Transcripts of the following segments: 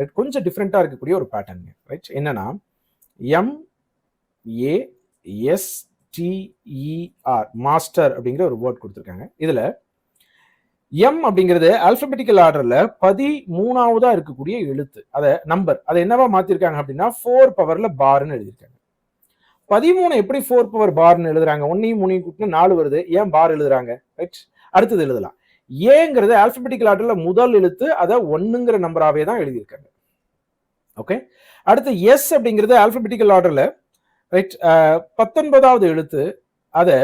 Right, கொஞ்சம் டிஃப்ரெண்ட்டாக இருக்கக்கூடிய ஒரு பேட்டர்ன். ரைட், என்னன்னா MASTER மாஸ்டர் அப்படிங்கிற ஒரு வேர்ட் கொடுத்துருக்காங்க. இதுல எம் அப்படிங்கிறது ஆல்பபெட்டிக்கல் ஆர்டர்ல 13ஆவதா இருக்கக்கூடிய எழுத்து, அதை நம்பர், அதை என்னவா மாத்திருக்காங்க அப்படின்னா 4 பவர்ல பார்னு எழுதியிருக்காங்க. 13 எப்படி 4 பவர் பார்னு எழுதுறாங்க? 1ஐயும் 3ஐயும் கூட்டினா 4 வருது, ஏன் பார் எழுதுறாங்க? ரைட், அடுத்தது எழுதலாம். ஏங்கிறது ஆல்பபெட்டிக்கல் ஆர்டர்ல முதல் எழுத்து, அதை 1ங்கிற நம்பராகவே தான் எழுதியிருக்காங்க. ஓகே, அடுத்து எஸ் அப்படிங்கிறது ஆல்பபெட்டிக்கல் ஆர்டர்ல ரைட் 19வது எழுத்து, அதை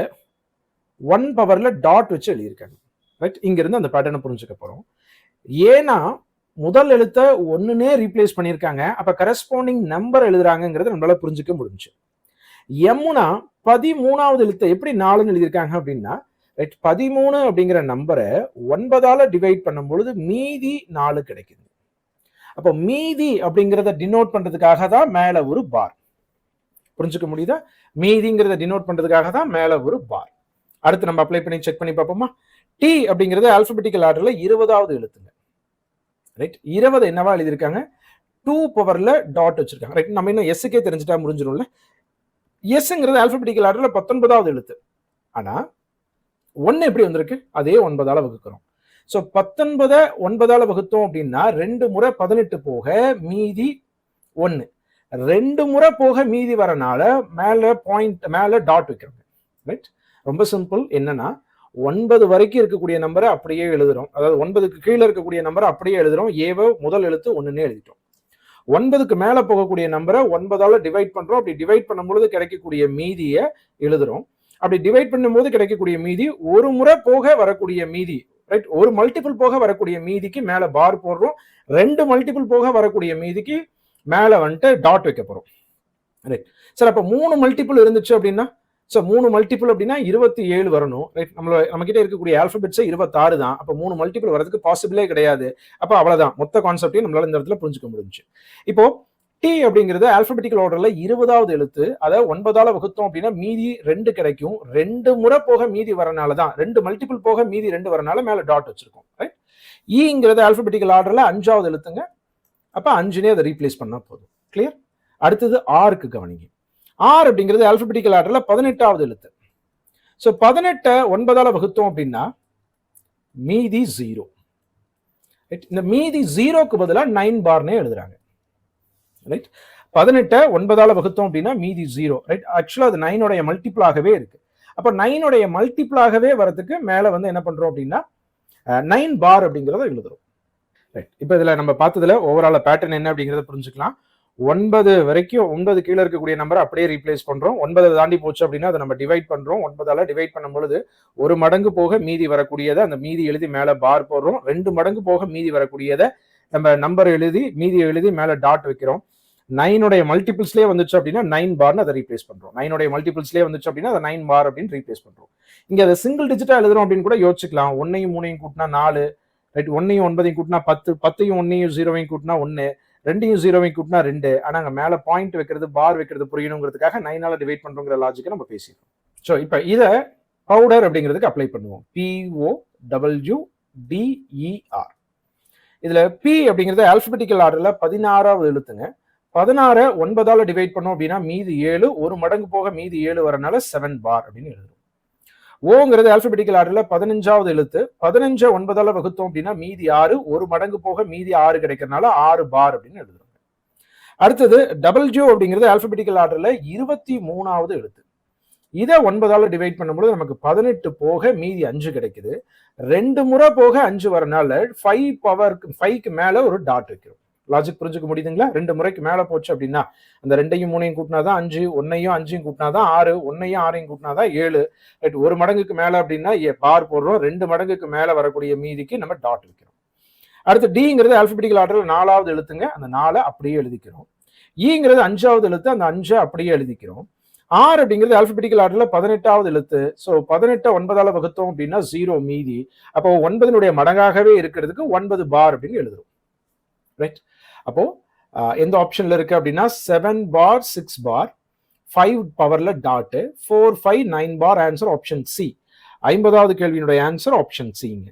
1 பவர்ல டாட் வச்சு எழுதியிருக்காங்க. ரைட், இங்க இருந்து அந்த பேட்டர்னை புரிஞ்சுக்க போறோம். ஏன்னா முதல் எழுத்த 1னே ரீப்ளேஸ் பண்ணியிருக்காங்க, அப்ப கரஸ்பாண்டிங் நம்பர் எழுதுறாங்கிறது நம்மளால புரிஞ்சுக்க முடிஞ்சு. எம்னா 13வது எழுத்தை எப்படி 4ன்னு எழுதியிருக்காங்க அப்படின்னா, ரைட், 13 அப்படிங்கிற நம்பரை 9ஆல டிவைட் பண்ணும் பொழுது மீதி 4 கிடைக்குது. அப்போ மீதி அப்படிங்கிறத டினோட் பண்றதுக்காக தான் மேல ஒரு பார். புரிஞ்சுக்க முடியுதா? மீதிங்கிறத டினோட் பண்றதுக்காக தான் மேல ஒரு பார். அடுத்து நம்ம அப்ளை பண்ணி செக் பண்ணி பார்ப்போமா? டி அப்படிங்கிறது ஆல்பபெட்டிக்கல் ஆர்டர்ல 20வது எழுத்துங்க. ரைட், 20 என்னவா எழுதியிருக்காங்க? 2 பவர்ல டாட் வச்சிருக்காங்க. ரைட், நம்ம இன்னும் எஸ்ஸுக்கே தெரிஞ்சுட்டா முடிஞ்சிடும்ல. எஸ்ங்கிறது ஆல்பபெட்டிக்கல் ஆர்டர்ல 19வது எழுத்து. ஆனா 1 எப்படி வந்திருக்கு? அதே 9ஆல வகுக்கிறோம். ஸோ 19 9ஆல வகுத்தோம் அப்படின்னா 2 முறை 18 போக மீதி 1, 2 முறை போக மீதி வரனால மேல பாயிண்ட், மேல டாட் வைக்கிறோம். ரைட், ரொம்ப சிம்பிள். என்னன்னா 9 வரைக்கும் இருக்கக்கூடிய நம்பரை அப்படியே எழுதுறோம், அதாவது 9க்கு கீழே இருக்கக்கூடிய நம்பரை அப்படியே எழுதுறோம். ஏவ முதல் எழுத்து 1ன்னே எழுதிட்டோம். 9க்கு மேல போகக்கூடிய நம்பரை 9ஆல டிவைட் பண்றோம். அப்படி டிவைட் பண்ணும்போது கிடைக்கக்கூடிய மீதியை எழுதுறோம். அப்படி டிவைட் பண்ணும்போது கிடைக்கக்கூடிய மீதி ஒரு முறை போக வரக்கூடிய மீதி, ரைட், ஒரு மல்டிபிள் போக வரக்கூடிய மீதிக்கு மேல பார் போடுறோம். 2 மல்டிபிள் போக வரக்கூடிய மீதிக்கு மேல வந்துட்டு டாட் வைக்க போறோம். ரைட், சார் அப்ப 3 மல்டிபிள் இருந்துச்சு அப்படின்னா, ஸோ 3 மல்டிபிள் அப்படின்னா 27 வரணும். ரைட், நம்ம கிட்ட இருக்கக்கூடிய ஆல்பபெட்ஸே 26 தான். அப்போ 3 மல்டிபிள் வரதுக்கு பாசிபிளே கிடையாது. அப்போ அவ்வளவுதான், மொத்த கான்செப்டையும் நம்மளால இந்த இடத்துல புரிஞ்சுக்க முடிஞ்சு. இப்போ டி அப்படிங்கிறது ஆல்பபெட்டிக்கல் ஆர்டர்ல 20வது எழுத்து, அதை 9ஆல வகுத்தோம் அப்படின்னா மீதி 2 கிடைக்கும். 2 முறை போக மீதி வரனால தான், 2 மல்டிபிள் போக மீதி 2 வரனால மேல டாட் வச்சிருக்கோம். ரைட், ஈங்கிறது ஆல்பபெட்டிக்கல் ஆர்டர்ல 5வது எழுத்துங்க. அப்ப 5னே அதை ரீப்ளேஸ் பண்ணா போதும். கிளியர்? அடுத்தது ஆருக்கு கவனிங்க. ஆர் அப்படிங்கிறது ஆல்பபெட்டிக்கல் ஆர்டர்ல 18வது எழுத்து. ஸோ 18 9ஆல வகுத்தோம் அப்படின்னா மீதி 0. இந்த மீதி 0க்கு பதிலாக 9 பார்னே எழுதுறாங்க. ரைட், 18 9ஆல வகுத்தோம் அப்படின்னா மீதி 0. ரைட், ஆக்சுவலா அது 9உடைய மல்டிபிளாகவே இருக்கு. அப்ப 9உடைய மல்டிபிளாகவே வரதுக்கு மேல வந்து என்ன பண்றோம் அப்படின்னா 9 பார் அப்படிங்கிறத எழுதுறோம். ரைட், இப்போ இதுல நம்ம பார்த்ததுல ஓவரால் பேட்டர்ன் என்ன அப்படிங்கிறத புரிஞ்சுக்கலாம். 9 வரைக்கும் 9 கீழே இருக்கக்கூடிய நம்பரை அப்படியே ரீப்ளேஸ் பண்றோம். 9 தாண்டி போச்சு அப்படின்னா அதை நம்ம டிவைட் பண்றோம். 9ஆல டிவைட் பண்ணும் பொழுது ஒரு மடங்கு போக மீதி வரக்கூடியதை அந்த மீதி எழுதி மேல பார் போடுறோம். 2 மடங்கு போக மீதி வரக்கூடியதை நம்ம நம்பர் எழுதி மீதி எழுதி மேல டாட் வைக்கிறோம். 9உடைய மல்டிபிள்ஸ்லேயே வந்துச்சு அப்படின்னா 9 பார்னு அதை ரீப்ளேஸ் பண்றோம். 9உடைய மல்டிபிள்ஸ்லேயே வந்துச்சு அப்படின்னா அதை 9 பார் அப்படின்னு ரீப்ளேஸ் பண்றோம். இங்க அதை சிங்கிள் டிஜிட்டா எழுதுறோம் அப்படின்னு கூட யோசிச்சுக்கலாம். 1ஐயும் 3ஐயும் கூட்டினா 4, ரைட், 1ஐயும் 9ஐயும் கூட்டினா 10, 10ஐயும் 1ஐயும் 0ஐயும் கூட்டினா 1, 2ஐயும் 0ஐயும் கூட்டினா 2. ஆனா அங்க மேல பாயிண்ட் வைக்கிறது, பார் வைக்கிறது புரியணுங்கிறதுக்காக 9ஆல டிவைட் பண்றோங்கிற லாஜிக்கை நம்ம பேசிடுறோம். ஸோ இப்போ இதை பவுடர் அப்படிங்கிறதுக்கு அப்ளை பண்ணுவோம். POWDER. இதுல P அப்படிங்கிறது ஆல்பபெட்டிக்கல் ஆர்டர்ல 16வது எழுத்துங்க. 16 9ஆல டிவைட் பண்ணோம் அப்படின்னா மீதி 7, ஒரு மடங்கு போக மீதி 7 வரனால 7 பார் அப்படின்னு எழுதுறோம். ஓங்கிறது ஆல்பபெட்டிக்கல் ஆர்டர்ல 15வது எழுத்து. 15 9ஆல வகுத்தோம் அப்படின்னா மீதி 6, ஒரு மடங்கு போக மீதி 6 கிடைக்கிறதுனால 6 பார் அப்படின்னு எழுதுறோம். அடுத்தது டபிள்யூ அப்படிங்கிறது ஆல்பபெட்டிக்கல் ஆர்டர்ல 23வது எழுத்து. இதை 9ஆல டிவைட் பண்ணும்போது நமக்கு 18 போக மீதி 5 கிடைக்குது. 2 முறை போக 5 வரனால 5க்கு மேல ஒரு டாட் வைக்கிறோம். லாஜிக் புரிஞ்சுக்க முடியுதுங்களா? 2 முறைக்கு மேல போச்சு அப்படின்னா அந்த 2ஐயும் 3ஐயும் கூட்டினாதான் 5, 1ஐயும் 5ஐயும் கூட்டினாதான் 6, 1ஐயும் 6ஐயும் கூட்டினாதான் 7. ரைட், ஒரு மடங்குக்கு மேல அப்படின்னா பார் போடுறோம். 2 மடங்குக்கு மேல வரக்கூடிய மீதிக்கு நம்ம டாட் வைக்கிறோம். அடுத்து டிங்கிறது ஆல்பபெட்டிக்கல் ஆர்டர்ல 4வது எழுத்துங்க. அந்த 4 அப்படியே எழுதிக்கிறோம். ஈங்கிறது 5வது எழுத்து. அந்த 5 அப்படியே எழுதிக்கிறோம். ஆர் அப்படிங்கிறது ஆல்பபெட்டிக்கல் ஆர்டர்ல 18வது எழுத்து. ஸோ 18 9ஆல வகுத்தோம் அப்படின்னா 0 மீதி. அப்போ 9னுடைய மடங்காகவே இருக்கிறதுக்கு 9 பார் அப்படின்னு எழுதுறோம். ரைட், அப்போ எந்த ஆப்ஷன்ல இருக்கு அப்படின்னா 7 பார் 6 பார் 5 பவர்ல dot 4 5 9 bar answer option C. 50வது கேள்வியினுடைய ஆன்சர் ஆப்ஷன் சிங்க.